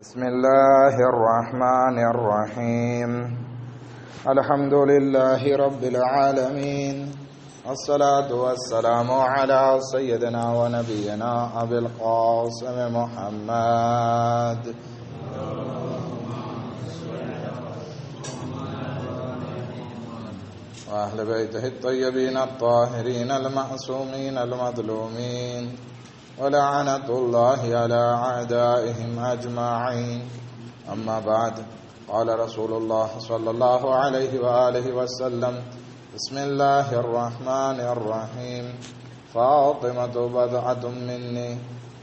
بسم الله الرحمن الرحيم الحمد لله رب العالمين والصلاة والسلام على سيدنا ونبينا أبي القاسم محمد وأهل بيته الطيبين الطاهرين المعصومين المظلومين ولعنة الله على أعدائهم أجمعين. أما بعد، قال رسول الله صلى الله عليه وآله وسلم: بسم الله الرحمن الرحيم. فاطمة بضعة مني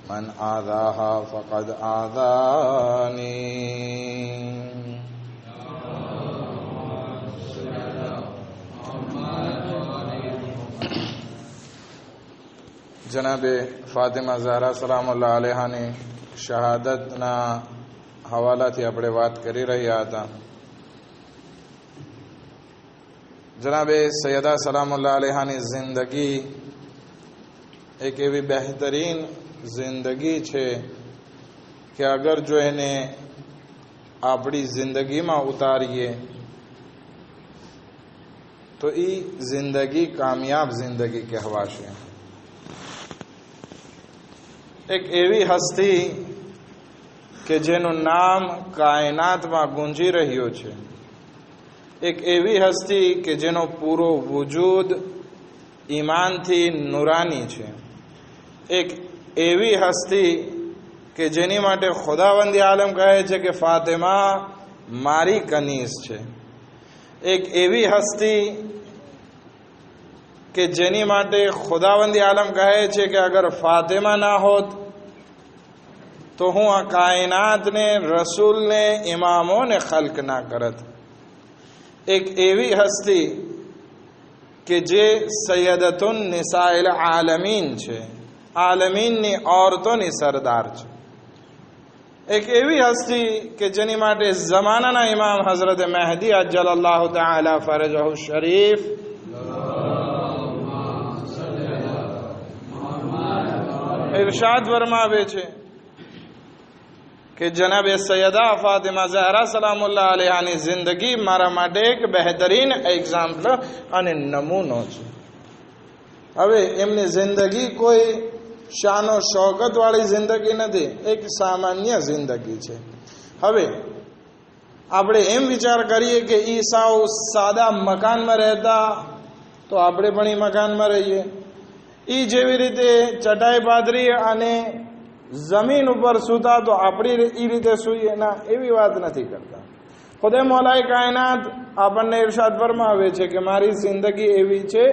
من آذاها فقد آذاني. જનાબે ફાતિમા ઝહરા સલામુલ્લાહ અલૈહાની શહાદતના હવાલાથી આપણે વાત કરી રહ્યા હતા. જનાબે સૈયદા સલામુલ્લાહ અલૈહાની જિંદગી એક એવી બહેતરીન જિંદગી છે કે અગર જો એને આપણી જિંદગીમાં ઉતારીએ તો એ જિંદગી કામયાબ જિંદગી કહેવાશે. એક એવી હસ્તી કે જેનું નામ કાયનાતમાં ગુંજી રહ્યું છે, એક એવી હસ્તી કે જેનો પૂરો વજૂદ ઈમાનથી નુરાની છે, એક એવી હસ્તી કે જેની માટે ખુદાવંદ આલમ કહે છે કે ફાતિમા મારી કનીઝ છે, એક એવી હસ્તી કે જેની માટે ખુદાવંદ આલમ કહે છે કે અગર ફાતિમા ના હોત તો હું આ કાયનાતને, રસૂલને, ઇમામોને ખલ્ક ના કરત. એક એવી હસ્તી કે જે સૈયદતુન નિસાઇલ આલમીન છે, આલમીનની औरतोની સરદાર છે. એક એવી હસ્તી કે જેની માટે જમાનાના ઇમામ હઝરત મહેદી અજ્જલલ્લાહુ તઆલા ફરજહુ શરીફ ઇરશાદ ફરમાવે છે કે જનાબે સૈયદા ફાતિમા ઝહરા સલામુલ્લાહ અલૈહાની જિંદગી મારા માટે એક બહેતરીન એક્ઝામ્પલ અને નમૂનો છે. હવે એમની જિંદગી કોઈ શાનો શૌકત વાળી જિંદગી નથી, એક સામાન્ય જિંદગી છે. હવે આપણે એમ વિચાર કરીએ કે ઈ સાવ સાદા મકાનમાં રહેતા તો આપણે પણ એ મકાનમાં રહીએ, એ જેવી રીતે ચટાઈ પાથરી અને જમીન ઉપર સૂતા તો આપણી એ રીતે સૂઈએ, ના, એવી વાત નથી કરતા. ખુદે મૌલાએ કાયનાત આપણને ઇરશાદ ફરમાવે છે કે મારી જિંદગી એવી છે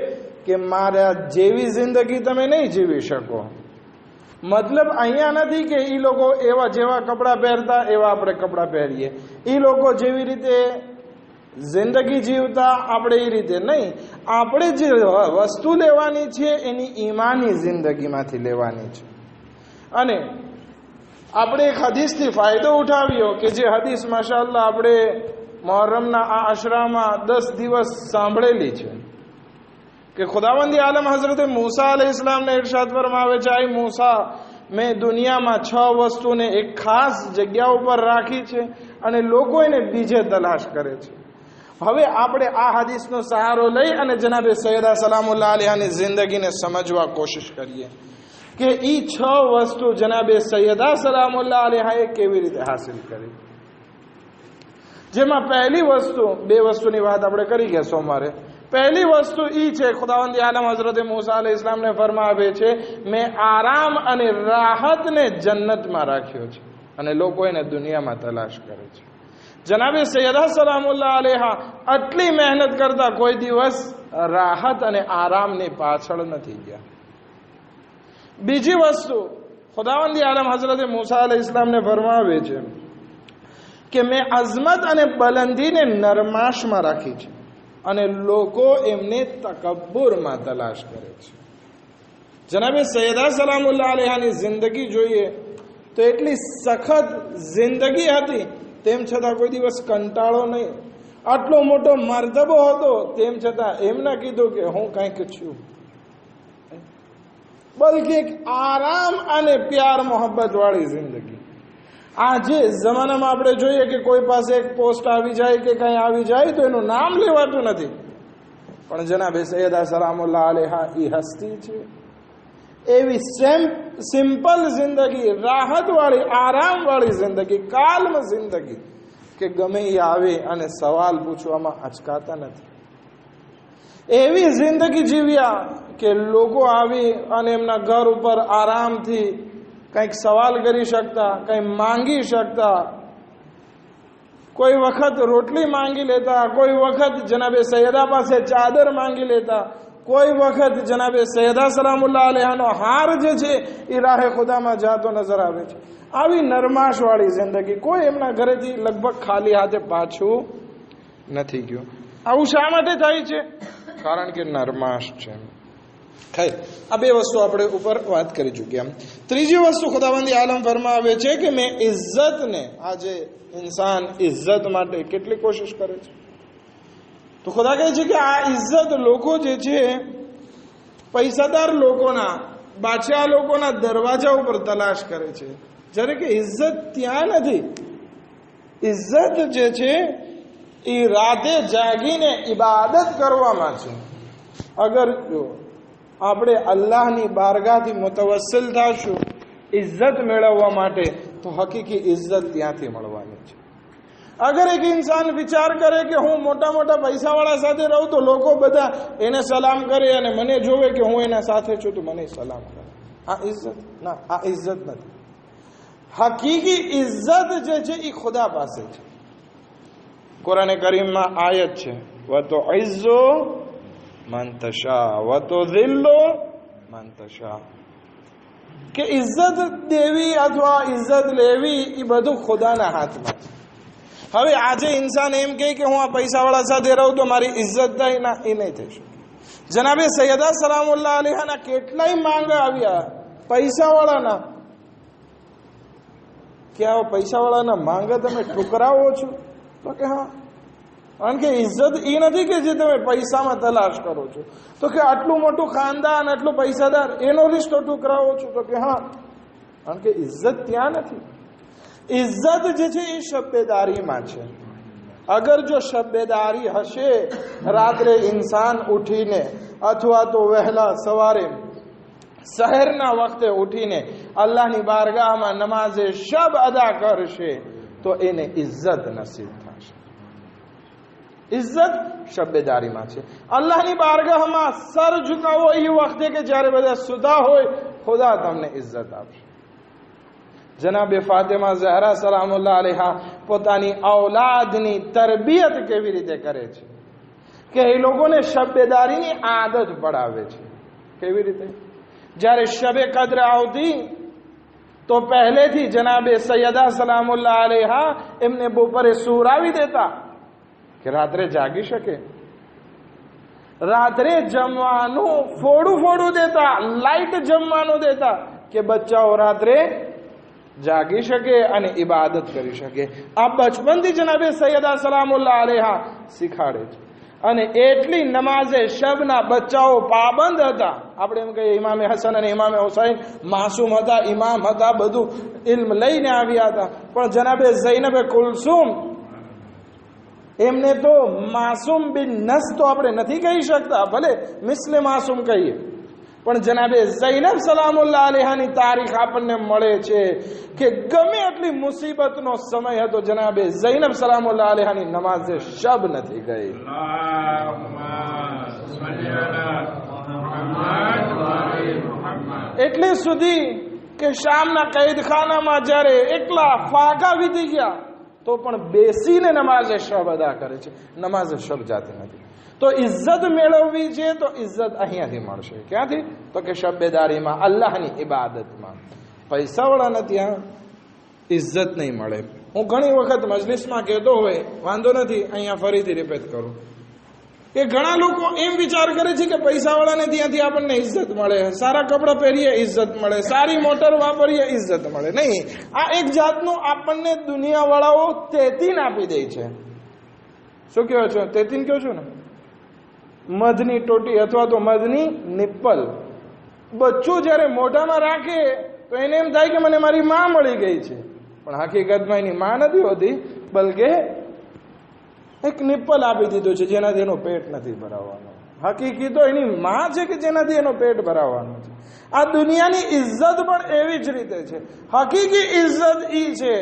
કે મારા જેવી જિંદગી તમે નહીં જીવી શકો. મતલબ અહીંયા નથી કે એ લોકો એવા જેવા કપડાં પહેરતા એવા આપણે કપડાં પહેરીએ, એ લોકો જેવી રીતે જિંદગી જીવતા આપણે એ રીતે નહીં. આપણે જે વસ્તુ લેવાની છે એની ઈમાની જિંદગીમાંથી લેવાની છે. અને આપણે એક હદીસથી ફાયદો ઉઠાવ્યો કે જે હદીસ માશાઅલ્લાહ આપણે મુહર્રમના આ અશરામાં 10 દિવસ સાંભળેલી છે કે ખુદાવંદ આલમ હઝરત મૂસા અલૈહિસ્સલામને ઇરશાદ ફરમાવે છે: આય મૂસા, મેં દુનિયામાં 6 વસ્તુને એક ખાસ જગ્યા ઉપર રાખી છે અને લોકો એને બીજે તલાશ કરે છે. હવે આપણે આ હદીસનો સહારો લઈ અને જનાબે સૈયદા સલામુલ્લાહ અલૈહાની જિંદગીને સમજવા કોશિશ કરીએ કે ઈ 6 વસ્તુ જનાબે સૈયદા સલામુલ્લાહ અલૈહાએ કેવી રીતે હાસિલ કરી. જેમાં પહેલી વસ્તુ, 2 વસ્તુની વાત આપણે કરી ગયા સોમવારે. પહેલી વસ્તુ ઈ છે, ખુદાવંદ આલમ હઝરત મૂસા અલૈહિસ્સલામને ફરમાવે છે મેં આરામ અને રાહતને જન્નતમાં રાખ્યો છે અને લોકો એને દુનિયામાં તલાશ કરે છે. જનાબે સૈયદા સલામુલ્લાહ અલૈહા આટલી મહેનત કરતા કોઈ દિવસ રાહત અને આરામની પાછળ નથી ગયા. બીજી વસ્તુ ખુદાવંદ આલમ હઝરત મૂસા અલૈહિસ્સલામને ફરમાવે છે કે મેં અઝમત અને બલંદીને નરમાશમાં રાખી છે અને લોકો એમને તકબ્બુરમાં તલાશ કરે છે. જનાબે સૈયદા સલામુલ્લાહ અલૈહાની જિંદગી જોઈએ તો એટલી સખત જિંદગી હતી, તેમ છતાં કોઈ દિવસ કંટાળો નહીં. આટલો મોટો મર્તબો હતો, તેમ છતાં એમ ના કીધું કે હું કંઈક છું, બલ્કि એક આરામ અને પ્યાર મોહબ્બત વાળી જિંદગી. આજે જમાનામાં આપણે જોઈએ કે કોઈ પાસે એક પોસ્ટ આવી જાય કે કંઈ આવી જાય તો એનું નામ લેવાતું નથી, પણ જનાબે સૈયદા સલામુલ્લાહ અલૈહા એ હસ્તી છે. એવી સિમ્પલ જિંદગી, રાહતવાળી, આરામવાળી જિંદગી, કાલ્મ જિંદગી કે ગમે એ આવે અને સવાલ પૂછવામાં અચકાતા નથી. એવી જિંદગી જીવ્યા કે લોકો આવી અને એમના ઘર ઉપર આરામથી કંઈક સવાલ કરી શકતા, કંઈ માંગી શકતા. કોઈ વખત રોટલી માંગી લેતા, કોઈ વખત જનાબે સૈયદા પાસે ચાદર માંગી લેતા, કોઈ વખત જનાબે સૈયદા સલામુલ્લાહ અલૈહાનો હાર જે છે એ રાહે ખુદામાં જાતો નજર આવે છે. આવી નરમાશવાળી જિંદગી, કોઈ એમના ઘરેથી લગભગ ખાલી હાથે પાછું નથી ગયું. આવું શા માટે થાય છે? કારણ કે નરમાશ છે. ખૈર, આ બે વસ્તુ આપણે ઉપર વાત કરી ચૂક્યા. ત્રીજી વસ્તુ ખુદાવંદી આલમ ફરમાવે છે કે મેં ઇજ્જતને, આજે ઇન્સાન ઇજ્જત માટે કેટલી કોશિશ કરે છે. તો ખુદા કહે છે કે આ ઇજ્જત લોકો જે છે પૈસાદાર લોકોના, બાદશાહ લોકોના દરવાજા ઉપર તલાશ કરે છે, જ્યારે કે ઇજ્જત ત્યાં નથી. ઇજ્જત જે છે એ રાતે જાગીને ઇબાદત કરવામાં છે. અગર જો આપણે અલ્લાહની બારગાહથી મુતવસ્સિલ થશું ઇજ્જત મેળવવા માટે, તો હકીકી ઇજ્જત ત્યાંથી મળવાની છે. અગર એક ઇન્સાન વિચાર કરે કે હું મોટા મોટા પૈસાવાળા સાથે રહું તો લોકો બધા એને સલામ કરે અને મને જોવે કે હું એના સાથે છું તો મને સલામ કરે, આ ઇજ્જત ના, આ ઇજ્જત નથી. હકીકી ઇજ્જત જે છે એ ખુદા પાસે છે. કુરાન કરીમમાં આયત છે, વતુઇઝ્ઝુ મન તશા વતુઝિલ્લુ મન તશા, કે ઇજ્જત દેવી અથવા ઇજ્જત લેવી એ બધું ખુદાના હાથમાં છે. હવે આજે ઇન્સાન એમ કહે કે હું આ પૈસાવાળા સાથે રહું તો મારી ઇજ્જત થાય, ના, એ નહીં થઈ શકે. જનાબે સૈયદા સલામુલ્લાહ અલૈહાના કેટલાય માંગ આવ્યા પૈસાવાળાના, કે આ પૈસાવાળાના માંગ તમે ઠુકરાવો છો? તો કે હા, કારણ કે ઇજ્જત એ નથી કે જે તમે પૈસામાં તલાશ કરો છો. તો કે આટલું મોટું ખાનદાન, આટલું પૈસાદાર, એનો રિશ્તો ઠુકરાવો છો? તો કે હા, કારણ કે ઇજ્જત ત્યાં નથી. ઇજ્જત જે છે એ શબ્બેદારીમાં છે. અગર જો શબ્બેદારી હશે, રાત્રે ઇન્સાન ઉઠીને અથવા તો વહેલા સવારે સહેરના વખતે ઉઠીને અલ્લાહની બારગાહમાં નમાઝે શબ અદા કરશે તો એને ઇજ્જત નસીબ થશે. ઇજ્જત શબ્બેદારીમાં છે. અલ્લાહની બારગાહમાં સર ઝુકાવો એ વખતે કે જ્યારે બધા સુધા હોય, ખુદા તમને ઇજ્જત આપશે. જનાબે ફાતિમા ઝહરા સલામુલ્લાહ અલૈહા પોતાની ઔલાદની તરબિયત કેવી રીતે કરે છે કે એ લોકોને શબ્બેદારીની આદત પડાવે છે. કેવી રીતે? જ્યારે શબે કદ્ર આવતી તો પહેલેથી જનાબે સૈયદા સલામુલ્લાહ અલૈહા એમને બપોરે સુરાવી દેતા કે રાત્રે જાગી શકે. રાત્રે જમવાનું ફોડું દેતા, લાઈટ જમવાનું દેતા કે બચ્ચાઓ રાત્રે જાગી શકે અને ઇબાદત કરી શકે. આ બચપનથી જનાબે સૈયદા સલામુલ્લાહ અલૈહા શીખાડે છે. અને એટલી નમાઝે શબના બચ્ચાઓ પાબંદ હતા. આપણે એમ કહીએ ઇમામે હસન અને ઇમામે હુસૈન માસૂમ હતા, ઇમામ હતા, બધું ઇલ્મ લઈને આવ્યા હતા, પણ જનાબે ઝૈનબે કુલસુમ એમને તો માસૂમ બિન નસ તો આપણે નથી કહી શકતા, ભલે મિસ્લે માસૂમ કહીએ, પણ જનાબે ઝૈનબ સલામુલ્લાહ અલૈહાની તારીખ આપણને મળે છે કે ગમે એટલી મુસીબતનો સમય હતો, જનાબે ઝૈનબ સલામુલ્લાહ અલૈહાની નમાઝે શબ નથી ગઈ. એટલે સુધી કે શામના કૈદખાનામાં જ્યારે એકલા ફાગા વીતી ગયા તો પણ બેસીને નમાઝે શબ અદા કરે છે, નમાઝે શબ જાતી નથી. તો ઇજ્જત મેળવવી છે તો ઇજ્જત અહીંયાથી મળશે. ક્યાંથી? તો કે શબ્બેદારીમાં, અલ્લાહની ઇબાદતમાં. પૈસાવાળાને ત્યાં ઇજ્જત નહીં મળે. હું ઘણી વખત મજલિસમાં કહેતો હોય, વાંધો નથી, અહીંયા ફરીથી રિપીટ કરું કે ઘણા લોકો એમ વિચાર કરે છે કે પૈસાવાળાને ત્યાંથી આપણને ઇજ્જત મળે, સારા કપડાં પહેરીએ ઇજ્જત મળે, સારી મોટર વાપરીએ ઇજ્જત મળે. નહીં, આ એક જાતનું આપણને દુનિયાવાળાઓ તેતીન આપી દે છે. શું કહો છો? તેતીન કહો છો ને? મધની ટોટી અથવા તો મધની નિપ્પલ. બચ્ચું જ્યારે મોઢામાં રાખે તો એને એમ થાય કે મને મારી માં મળી ગઈ છે. પણ હકીકતમાં એની માં નથી હોતી, બલકે એક નિપ્પલ આપી દીધું છે જેનાથી એનું પેટ નથી ભરાવાનું. હકીકી તો એની માં છે કે જેનાથી એનું પેટ ભરાવાનું છે. આ દુનિયાની ઇજ્જત પણ એવી જ રીતે છે. હકીકી ઇજ્જત ઈ છે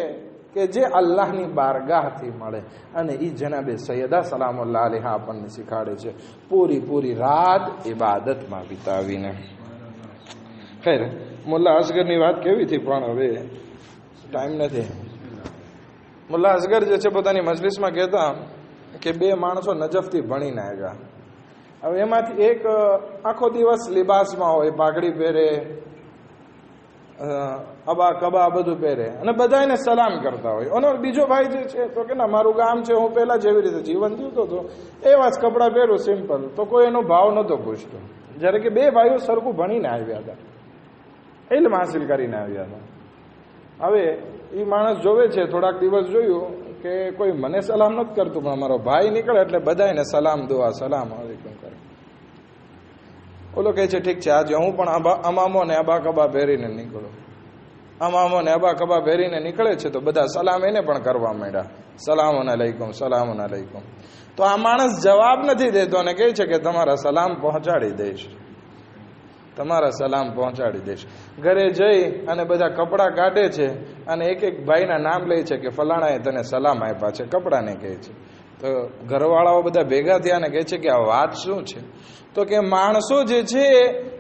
કે જે અલ્લાહની બારગાહથી મળે, અને ઈ જનાબે સૈયદા સલામુલ્લાહ અલૈહા આપણને શીખાડે છે, પૂરી રાત ઇબાદતમાં વિતાવીને. ખૈર, મુલ્લા અસગરની વાત કેવી હતી, પણ હવે ટાઈમ નથી. મુલ્લા અસગર જે છે પોતાની મજલિસમાં કહેતા કે 2 માણસો નજફથી ભણીને આવ્યા. હવે એમાંથી એક આખો દિવસ લિબાસમાં હોય, પાઘડી પહેરે, અબા કબા બધું પહેરે, અને બધા એને સલામ કરતા હોય. અને બીજો ભાઈ જે છે તો કે ના, મારું ગામ છે, હું પહેલા જેવી રીતે જીવન જીવતો હતો એવા જ કપડાં પહેરું, સિમ્પલ, તો કોઈ એનો ભાવ નહોતો પૂછતો. જ્યારે કે 2 ભાઈઓ સરખું ભણીને આવ્યા હતા, ઇલ્મ હાસિલ કરીને આવ્યા હતા. હવે એ માણસ જોવે છે, થોડાક દિવસ જોયું કે કોઈ મને સલામ નથી કરતું, પણ અમારો ભાઈ નીકળે એટલે બધા એને સલામ દુઆ સલામ અલૈકુમ કરે. ઓલો કહે છે ઠીક છે, આજે હું પણ અમામો ને અબા કબા પહેરીને નીકળું. અમામો ને અબા કબા પહેરીને નીકળે છે તો બધા સલામ એને પણ કરવા માંડ્યા, સલામુન અલૈકુમ, સલામુન અલૈકુમ. તો આ માણસ જવાબ નથી દેતો અને કહે છે કે તમારા સલામ પહોંચાડી દઈશ, તમારા સલામ પહોંચાડી દઈશ. ઘરે જઈ અને બધા કપડાં કાઢે છે અને એક એક ભાઈના નામ લે છે કે ફલાણાએ તને સલામ આપ્યા છે, કપડાને કહે છે. તો ઘરવાળાઓ બધા ભેગા થયા અને કહે છે કે આ વાત શું છે? તો કે માણસો જે છે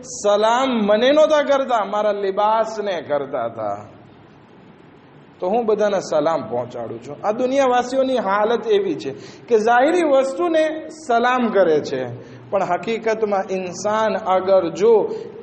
સલામ મને નહોતા કરતા, મારા લિબાસને કરતા હતા, તો હું બધાને સલામ પહોંચાડું છું. આ દુનિયાવાસીઓની હાલત એવી છે કે જાહેરી વસ્તુને સલામ કરે છે, પણ હકીકતમાં ઇન્સાન અગર જો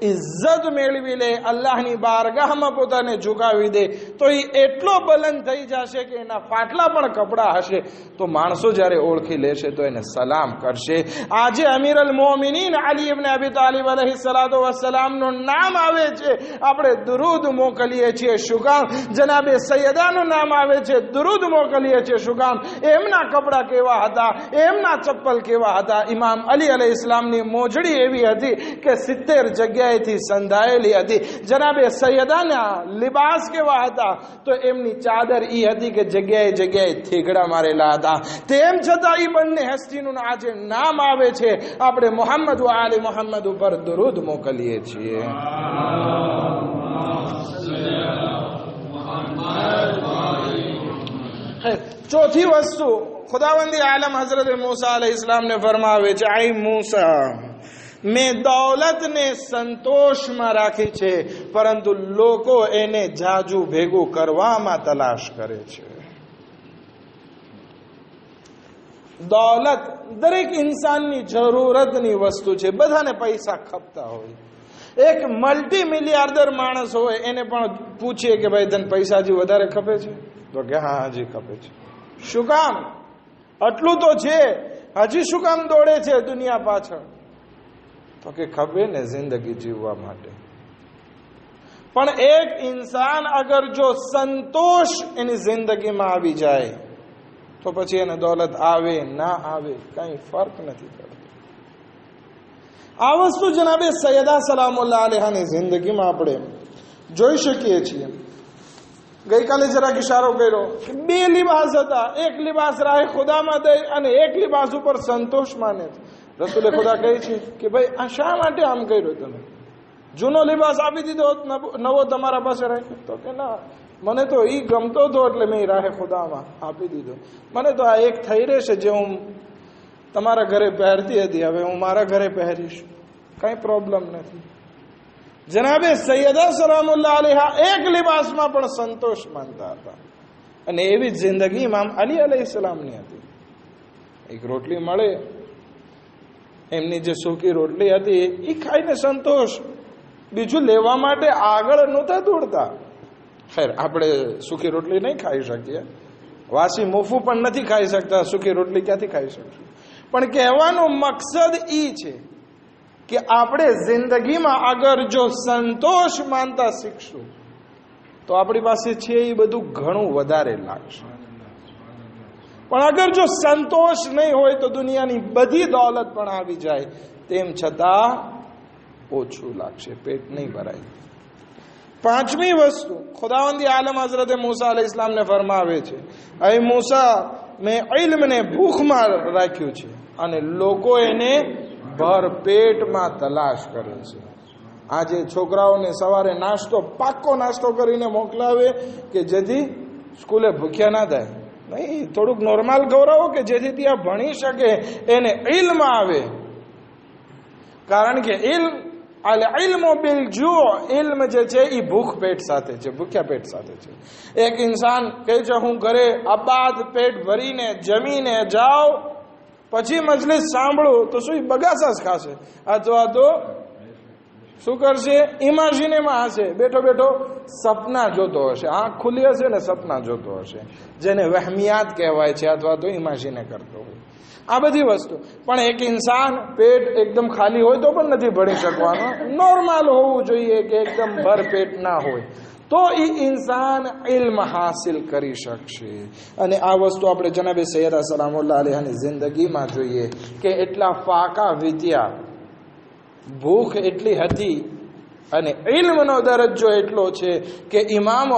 ઇજ્જત મેળવી લે, અલ્લાહની બારગાહમાં પોતાને ઝુકાવી દે, તો એ એટલો બલંદ થઈ જશે કે એના ફાટલા પણ કપડાં હશે તો માણસો જ્યારે ઓળખી લેશે તો એને સલામ કરશે. આજે અમીર અલ મોમિનીન અલી ઇબ્ન અબી તાલિબ અલૈહિ સલાતો વસ્સલામનું નામ આવે છે, આપણે દુરૂદ મોકલીએ છીએ. શું કામ? જનાબે સૈયદાનું નામ આવે છે, દુરૂદ મોકલીએ છીએ. શું કામ? એમના કપડાં કેવા હતા, એમના ચપ્પલ કેવા હતા. ઇમામ અલી અલૈહિ ઇસ્લામની મોજડી એવી હતી કે 70 જગ્યાએથી સંધાયેલી હતી. જનાબે સૈયદાના લિબાસ કેવા હતા, તો એમની ચાદર ઈ હતી કે જગ્યાએ થીગડા મારેલા હતા. તેમ છતાં ઈ બંને હસ્તીનું આજે નામ આવે છે. આપણે મોહમ્મદ વ આલે મોહમ્મદ ઉપર દરૂદ મોકલીએ છીએ. ચોથી વસ્તુ खुदावंदी आलम हजरत मूसा अलैहिस्सलाम ने फरमावे છે, આઈ મૂસા, મેં દौलतને સંતોષમાં રાખી છે, પરંતુ લોકો એને જાજુ ભેગું કરવામાં તલાશ કરે છે. દौलत દરેક ઇન્સાનની જરૂરતની વસ્તુ છે. બધાને પૈસા ખપતા હોય. એક મલ્ટી મિલિયાર્ડર માણસ હોય, એને પણ પૂછીએ કે ભાઈ તને પૈસાજી વધારે ખપે છે? તો કે હા, હજી ખપે છે. શું કામ? આટલું તો છે, હજી શું કામ દોડે છે દુનિયા પાછળ? તો કે ખબે ને જિંદગી જીવવા માટે. પણ એક ઇન્સાન અગર જો સંતોષ એની જિંદગીમાં આવી જાય તો પછી એને દોલત આવે ના આવે કઈ ફર્ક નથી પડતો. આ વસ્તુ જનાબે સૈયદા સલામુલ્લાહ અલૈહાની જિંદગીમાં આપણે જોઈ શકીએ છીએ. ગઈકાલે જરાક ઇશારો કર્યો કે 2 લિબાસ હતા. એક લિબાસ રાહે ખુદામાં દે અને એક લિબાસ ઉપર સંતોષ માને. રસૂલે ખુદા કહે છે કે ભાઈ આ શા માટે આમ કર્યો તમે? જૂનો લિબાસ આપી દીધો, નવો તમારા પાસે રાખ્યો? તો કે ના, મને તો ઈ ગમતો હતો એટલે મેં રાહે ખુદામાં આપી દીધો. મને તો આ એક થઈ રહેશે જે હું તમારા ઘરે પહેરતી હતી, હવે હું મારા ઘરે પહેરીશ, કઈ પ્રોબ્લેમ નથી. જનાબે સૈયદા સલામુલ્લાહ અલૈહા એક લિબાસમાં પણ સંતોષ માનતા હતા. અને એવી જ જિંદગી ઇમામ અલી અલૈહિસ્સલામની હતી. એક રોટલી મળે, એમની જે સૂકી રોટલી હતી એ ખાઈને સંતોષ, બીજું લેવા માટે આગળ નહોતા દોડતા. ખેર, આપણે સૂકી રોટલી નહીં ખાઈ શકીએ, વાસી મોફું પણ નથી ખાઈ શકતા, સૂકી રોટલી ક્યાંથી ખાઈ શકશું? પણ કહેવાનો મકસદ ઈ છે કે આપણે જિંદગીમાં અગર જો સંતોષ માનતા શીખશું તો આપણી પાસે છે એ બધું ઘણું વધારે લાગશે. પણ અગર જો સંતોષ નહીં હોય તો દુનિયાની બધી દौलत પણ આવી જાય, તેમ છતાં ઓછું લાગશે, પેટ નહીં ભરાય. પાંચમી વસ્તુ ખુદાવંદી આલમ હઝરત મૂસા અલૈહિસ સલામને ફરમાવે છે, અહીં મૂસા મેં ઇલ્મને ભૂખમાં રાખ્યું છે અને લોકો એને ભરપેટમાં તલાશ કરે છે. આજે છોકરાઓને સવારે નાસ્તો પાક્કો નાસ્તો કરીને મોકલાવે કે જેથી સ્કૂલે ભૂખ્યા ના થાય. નહીં, થોડુંક નોર્મલ ગૌરવો કે જેથી ત્યાં ભણી શકે, એને ઇલ્મ આવે. કારણ કે ઇલ્મો બિલ જુઓ, ઇલ્મ જે છે એ ભૂખ પેટ સાથે છે, ભૂખ્યા પેટ સાથે છે. એક ઇન્સાન કહે છે હું ઘરે આબાદ પેટ ભરીને જમીને જાઓ પછી મજલિસ સાંભળું, તો શું બગાસા ખાશે અથવા તો શું કરશે? ઇમેજિનેમાં હશે, બેઠો બેઠો સપના જોતો હશે, આંખ ખુલ્લી હશે ને સપના જોતો હશે, જેને વહમિયાત કહેવાય છે, અથવા તો ઇમેજિને કરતો હોય. આ બધી વસ્તુ. પણ એક ઇન્સાન પેટ એકદમ ખાલી હોય તો પણ નથી ભણી શકવાનો, નોર્મલ હોવું જોઈએ કે એકદમ ભરપેટ ના હોય, તો એ ઇન્સાન ઇલ્મ હાસિલ કરી શકશે. અને આ વસ્તુ આપણે જનાબે સૈયદા સલામુલ્લાહ અલૈહાની જિંદગીમાં જોઈએ કે એટલા ફાકા વિદ્યા, ભૂખ એટલી હતી અને ઇલ્મનો દરજ્જો એટલો છે કે ઇમામો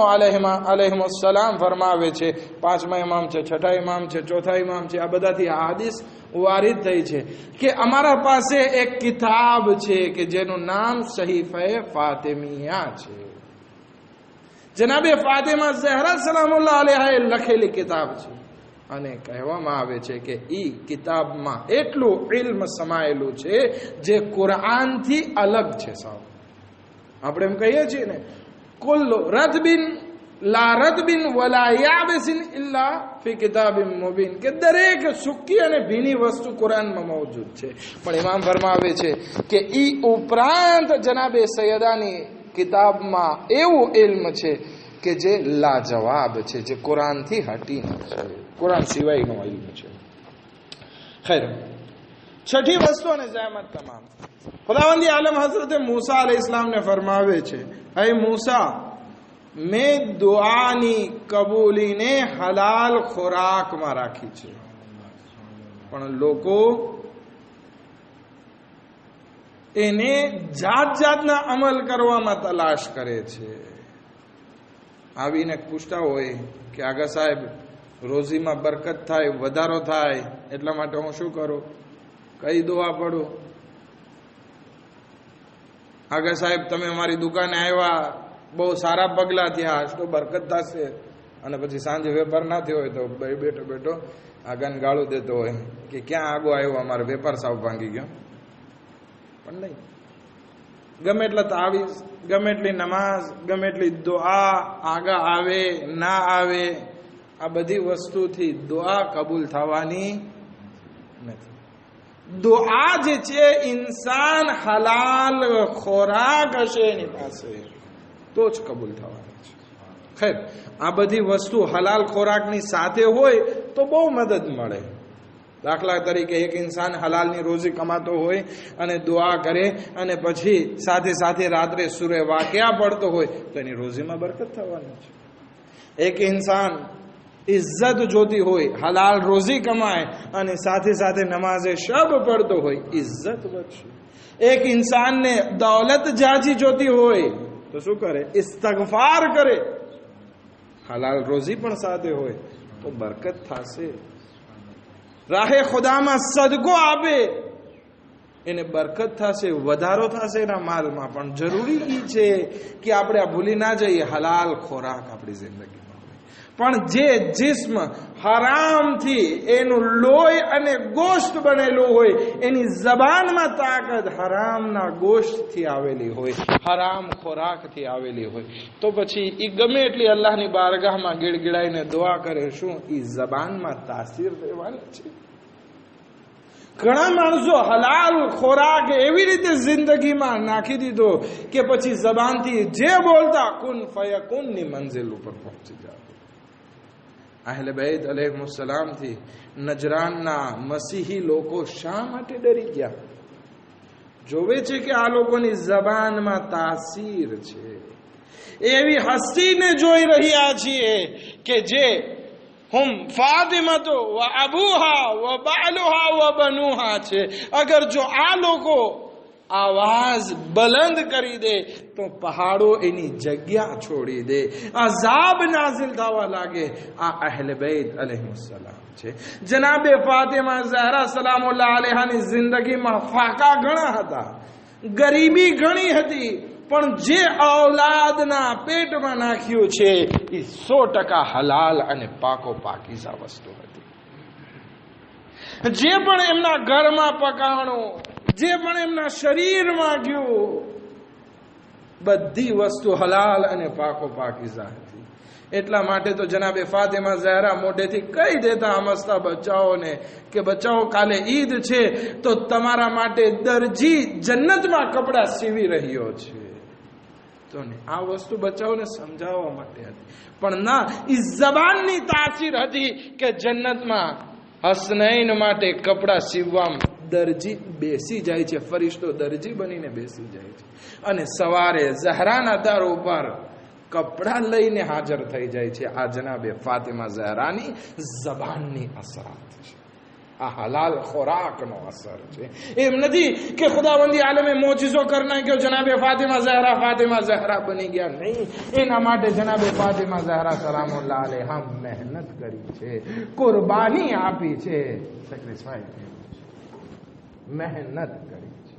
અલૈહિસ્સલામ ફરમાવે છે, 5મા ઇમામ છે, 6ઠા ઇમામ છે, 4થા ઇમામ છે, આ બધાથી આ હદીસ વારિદ થઈ છે કે અમારા પાસે એક કિતાબ છે કે જેનું નામ સહીફે ફાતિમિયા છે. જનાબે ફાતિમા ઝહરા સલામુલ્લાહ અલૈહાએ લખેલી કિતાબ છે અને કહેવામાં આવે છે કે ઈ કિતાબમાં એટલું ઇલ્મ સમાયેલું છે જે કુરાનથી અલગ છે. સાહેબ, આપણે એમ કહીએ છીએ ને, કુલ્લુ રતબિન લા રતબિન વલા યાબિસિન ઇલ્લા ફી કિતાબિન મુબીન, કે દરેક સૂકી અને ભીની વસ્તુ કુરાનમાં મોજૂદ છે. પણ ઇમામ ફરમાવે છે કે ઈ ઉપરાંત જનાબે સૈયદાની કિતાબમાં એવું ઇલ્મ છે કે જે લાજવાબ છે, જે કુરાનથી હટીને છે, કુરાન સિવાયનો ઇલ્મ છે. ખૈર, છઠ્ઠી વસ્તુ અને જહેમત તમામ ખુદાવંદી આલમ હઝરત મૂસા અલૈહિસ્સલામને ફરમાવે છે, હે મૂસા, મેં દુઆની કબૂલીને હલાલ ખોરાકમાં રાખી છે, પણ લોકો એને જાત જાતના અમલ કરવામાં તલાશ કરે છે. આવીને પૂછતા હોય કે આગા સાહેબ, રોજીમાં બરકત થાય, વધારો થાય, એટલા માટે હું શું કરું, કઈ દુઆ પડું? આગા સાહેબ, તમે મારી દુકાને આવ્યા, બહુ સારા પગલા થયા, તો બરકત થશે. અને પછી સાંજે વેપાર ના થયો હોય તો બેઠો બેઠો આગાને ગાળું દેતો હોય કે ક્યાં આગો આવ્યો, અમારો વેપાર સાવ ભાંગી ગયો. પણ નહીં, ગમે એટલા તાવીઝ, ગમે એટલી નમાઝ, ગમે એટલી દુઆ આગા આવે ના આવે, આ બધી વસ્તુથી દુઆ કબૂલ થવાની નથી. દુઆ જે છે, ઇન્સાન હલાલ ખોરાક હશે એની પાસે તો જ કબૂલ થવાની છે. ખેર, આ બધી વસ્તુ હલાલ ખોરાકની સાથે હોય તો બહુ મદદ મળે. દાખલા તરીકે એક ઇન્સાન હલાલની રોજી કમાતો હોય અને દુઆ કરે અને પછી સાથે સાથે રાત્રે સૂરે વાકિયા પડતો હોય તો એની રોજીમાં બરકત થવાની છે. એક ઇન્સાન ઇજ્જત જોતી હોય, હલાલ રોજી કમાય અને સાથે સાથે નમાઝે શબ પડતો હોય, ઇજ્જત વધશે. એક ઇન્સાનને દૌલત જાજી જોતી હોય તો શું કરે? ઇસ્તગફાર કરે. હલાલ રોજી પણ સાથે હોય તો બરકત થશે. રાહે ખુદામાં સદકો આપે, એને બરકત થશે, વધારો થશે એના માલમાં. પણ જરૂરી એ છે કે આપણે આ ભૂલી ના જઈએ, હલાલ ખોરાક આપણી જિંદગીમાં હોય. પણ જે જિસ્મ હરામથી એનું લોહી અને ગોશ્ત બનેલું હોય, એની જબાનમાં તાકાત હરામના ગોશ્તથી આવેલી હોય, હરામ ખોરાકથી આવેલી હોય, તો પછી એ ગમે એટલી અલ્લાહની બારગાહમાં ગીડગીડાઈને દુઆ કરે, શું એ જબાનમાં તાસીર રહેવાની છે? ઘણા માણસો હલાલ ખોરાક એવી રીતે જિંદગીમાં નાખી દીધો કે પછી જબાનથી જે બોલતા કુન ફયકુનની મંઝિલ ઉપર પહોંચી જાય. અહેલે બૈત અલૈહિસ્સલામથી નજરાનના મસીહી લોકો શા માટે ડરી ગયા? જોવે છે કે આ લોકોની જબાનમાં તાસીર છે. એવી હસ્તીને જોઈ રહ્યા છીએ કે જે હુમ ફાતિમતો વ અબૂહા વ બાલુહા વ બનુહા છે. અગર જો આ લોકો आवाज बुलंद करी दे तो पहाड़ों एनी जग्या छोड़ी दे, अजाब नाजिल थवा लागे। आ अहले बैत अलैहिस्सलाम छे। जनाबे फातिमा ज़हरा सलामुल्लाह अलैहाની જિંદગીમાં ફાકા ઘણા હતા, ગરીબી ઘણી હતી, પણ જે ઔલાદના પેટમાં નાખ્યું છે એ 100% હલાલ અને પાકો પાકીઝા વસ્તુ હતી। જે પણ એમના ઘરમાં પકાણું, જે પણ એમના શરીરમાં ગયું, બધી વસ્તુ હલાલ અને પાકો પાકીઝા હતી। એટલા માટે તો જનાબે ફાતિમા ઝહરા મોઢેથી કહી દેતા સમજતા બચ્ચાઓને કે બચ્ચાઓ કાલે ઈદ છે તો તમારા માટે દરજી જન્નતમાં કપડા સીવી રહ્યો છે। તો આ વસ્તુ બચ્ચાઓને સમજાવવા માટે હતી, પણ ના, એ જબાનની તાસીર હતી કે જન્નતમાં હસનૈન માટે કપડા સીવવામાં દરજી બેસી જાય છે, ફરિશ્તો દરજી બનીને બેસી જાય છે અને સવારે ઝહરાના દર ઉપર કપડા લઈને હાજર થઈ જાય છે। આ જનાબે ફાતિમા ઝહરાની જબાનની અસરાત છે, આ હલાલ ખોરાકનો અસર છે। એમ નથી કે ખુદાવંદી આલમે મોજિઝો કરી નાખ્યો, જનાબે ફાતિમા ઝહરા બની ગયા, નહીં। એના માટે જનાબે ફાતિમા ઝહરા સલામુલ્લાહ અલૈહા મહેનત કરી છે, કુરબાની આપી છે, સેક્રિફાઈસ કર્યું છે, મહેનત કરી છે।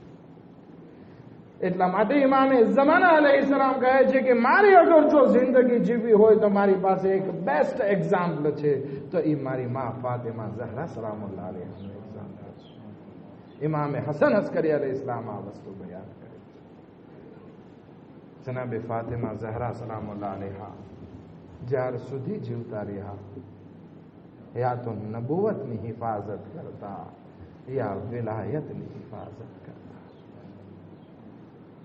એટલા માટે ઇમામે ઝમાના અલૈહિસ્સલામ કહે છે કે મારી અગર જો જિંદગી જીવવી હોય તો મારી પાસે એક બેસ્ટ એક્ઝામ્પલ છે, તો એ મારી માં ફાતિમા ઝહરા સલામુલ્લાહ અલૈહાનું એક્ઝામ્પલ છે। ઇમામે હસન અસ્કરી અલૈહિસ્સલામ આ વસ્તુ બયાન કરે છે। જનાબે ફાતિમા ઝહરા સલામુલ્લાહ અલૈહા જ્યાર સુધી જીવતા રહ્યા, યા તો નબુવતની હિફાજત કરતા યા વિલાયતની હિફાજત કરતા।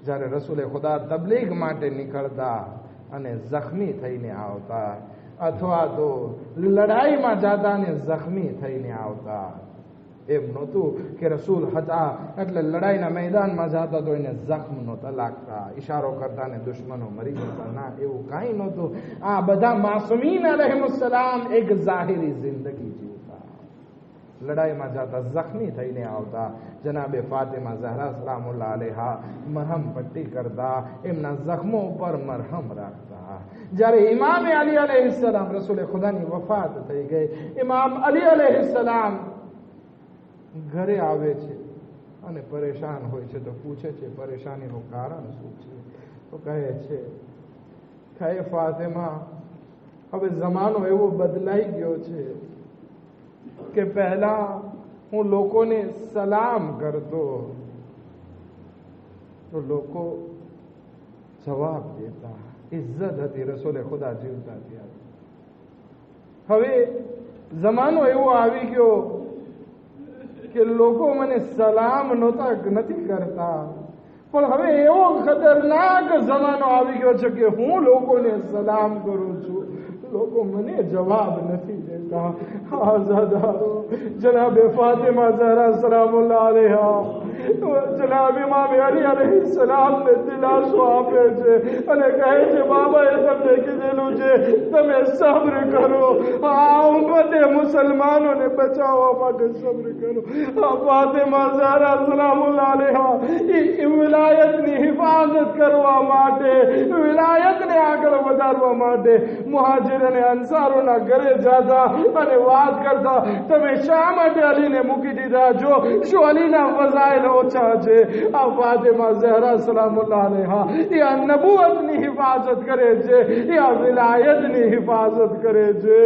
જ્યારે રસૂલે ખુદા તબલીગ માટે નીકળતા અને જખ્મી થઈને આવતા, અથવા તો લડાઈમાં જતા અને જખ્મી થઈને આવતા, એમ નહોતું કે રસૂલ હતા એટલે લડાઈના મેદાનમાં જતા તો એને જખ્મ નહોતા લાગતા, ઇશારો કરતા ને દુશ્મનો મરી જતા, ના, એવું કાંઈ નહોતું। આ બધા માસૂમીન અલૈહિસ્સલામ એક ઝાહિરી જિંદગી જીવતા, લડાઈમાં જતા જખ્મી થઈને આવતા। જનાબે ફાતિમા ઝહરા સલામુલ્લાહ અલૈહા મરહમ પટ્ટી કરતા, એમના જખ્મો ઉપર મરહમ રાખતા। જ્યારે ઇમામ અલી અલૈહિસ્સલામ, રસૂલે ખુદાની વફાત થઈ ગઈ, ઇમામ અલી અલૈહિસ્સલામ ઘરે આવે છે અને પરેશાન હોય છે, તો પૂછે છે પરેશાનીનું કારણ શું છે? તો કહે છે કે ફાતિમા, હવે જમાનો એવો બદલાઈ ગયો છે કે પહેલા હું લોકોને સલામ કરતો તો લોકો જવાબ દેતા, ઇજ્જત હતી રસૂલે ખુદા જીવતા ત્યારે। હવે જમાનો એવો આવી ગયો કે લોકો મને સલામ નથી કરતા, પણ હવે એવો ખતરનાક જમાનો આવી ગયો છે કે હું લોકોને સલામ કરું છું, લોકો મને જવાબ નથી દેતા। આઝાદારો જનાબે ફાતિમા ઝહરા સલામુલ્લાહ અલૈહા જનાબ ઇમામ અલી અલૈહિસ્સલામ ને દિલાસો આપે છે અને કહે છે બાબાએ તમને કીધેલું છે તમે સબ્ર કરો, આ ઉમ્મતે મુસલમાનોને બચાવવા માટે સબ્ર કરો। ફાતિમા ઝહરા સલામુલ્લાહ અલૈહા એ વિલાયતની હિફાજત કરવા માટે, વિલાયતને આગળ વધારવા માટે મુહાજિર અને અંસારોના ઘરે જતા અને વાત કરતા, તમે શા માટે અલીને મૂકી દીધા છો? શું અલીના ફઝાઇલ ઓછા છે? આ ફાતિમા ઝહરા સલામુલ્લાહ અલૈહા એ આ નબુવતની હિફાજત કરે છે, એ આ વિલાયતની હિફાજત કરે છે।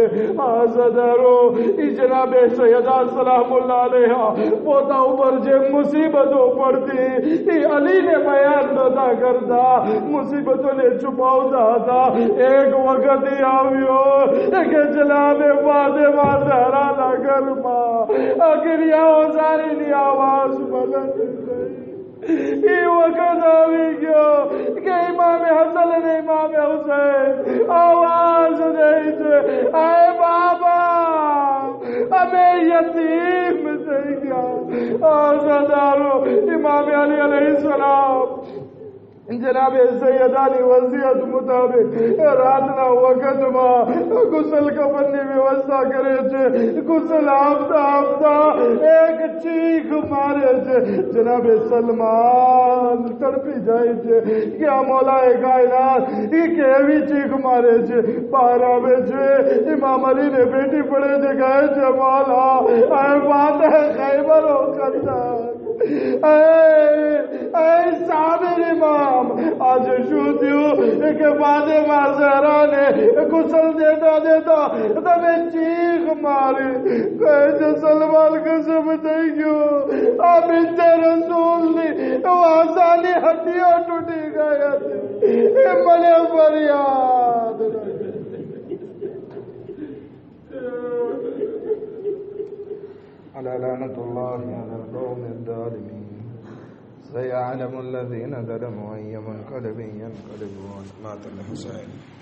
આ ઝદરો એ જનાબે સૈયદા સલામુલ્લાહ અલૈહા પોતા ઉપર જે મુસીબતો પડતી એ અલીને બયાન નહોતા કરતા, મુસીબતોને છુપાવતા હતા। એક વખત આવ્યો કે જનાબે ફાતિમા ઝહરાના ઘરમાં અગરિયાઓ સારીની આવાજ બલંદ થઈ। એ વખત આવી ગયો કે ઇમામે હસન અને ઇમામે હુસૈન આવાજ દે છે, આય બાબા અમે યતીમ થઈ ગયા। આઝાદારો ઇમામે અલી અલૈહિસ્સલામ जनाब सैयदानी वसीयत मुताबिक रातना वक़्तમાં गुसल कफनની વ્યવસ્થા કરે છે गुसल આપતા એક ચીખ મારે છે જનાબ સલમાન તડપી જાય છે કે આ મૌલાએ કાયનાત એ કેવી ચીખ મારે છે બહાર આવે છે ઇમામ અલીને બેટી પડે છે કહે છે મૌલા આ વાત હે ખૈબરો કરતા સાબિર ઇમામ आज શું થયું કે ફાતિમા ઝહરાને ગુસલ દેતા તમે ચીખ મારી કહે છે સલમાન કસમ થઈ ગયો આ બિન્તે રસૂલની વાસાની હડ્ડીઓ તૂટી ગઈ હતી એ મને ફરિયાદ لعنة الله على القوم الظالمين سيعلم الذين ظلموا أي منقلب ينقلبون. مات الحسين.